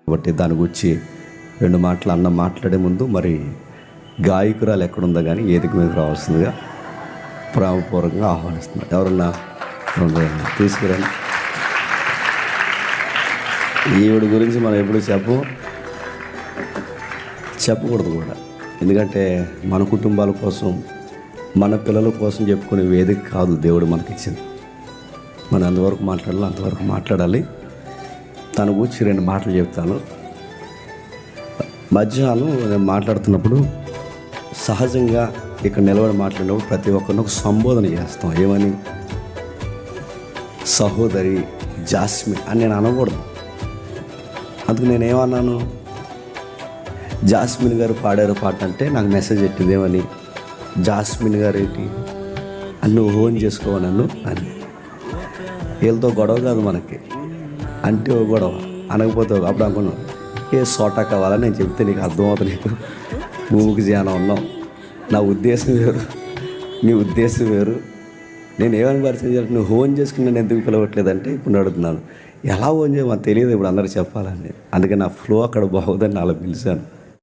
కాబట్టి దాని గురించి రెండు మాటలు అన్న మాట్లాడే ముందు మరి గాయకురాలు ఎక్కడుందో కానీ వేదిక మీద రావాల్సిందిగా ప్రేమపూర్వకంగా ఆహ్వానిస్తున్నారు. ఎవరన్నా తీసుకురండి. ఈవిడ గురించి మనం ఎప్పుడు చెప్పకూడదు కూడా, ఎందుకంటే మన కుటుంబాల కోసం మన పిల్లల కోసం చెప్పుకునే వేదిక కాదు దేవుడు మనకిచ్చింది. మనం అంతవరకు మాట్లాడాలి, అంతవరకు మాట్లాడాలి. తన గురించి రెండు మాటలు చెప్తాను. మధ్యాహ్నం నేను మాట్లాడుతున్నప్పుడు సహజంగా ఇక్కడ నిలబడి మాట్లాడినప్పుడు ప్రతి ఒక్కరిని ఒక సంబోధన చేస్తాం. ఏమని? సహోదరి జాస్మిన్ అని నేను అనకూడదు. అందుకు నేనేమన్నాను, జాస్మిన్ గారు పాడారు పాట అంటే నాకు మెసేజ్ పెట్టింది ఏమని, జాస్మిన్ గారు ఏంటి అని నువ్వు ఓన్ చేసుకోవ నన్ను అని. వీళ్ళతో గొడవ కాదు మనకి, అంటే ఓ గొడవ అనకపోతే అప్పుడు అనుకున్నాను ఏ సోటా కావాలని నేను చెప్తే నీకు అర్థమవుతుంది, నీకు భూమికి జ్ఞానం ఉన్నాం. నా ఉద్దేశం వేరు, నీ ఉద్దేశం వేరు. నేను ఏమని పరిచయం చేయాలి, నువ్వు ఓన్ చేసుకుని నేను ఎందుకు పిలవట్లేదంటే ఇప్పుడు అడుగుతున్నాను. ఎలా ఓన్ చేయమని తెలియదు ఇప్పుడు అందరూ చెప్పాలని. అందుకే నా ఫ్లో అక్కడ బాగుందని అలా పిలిచాను.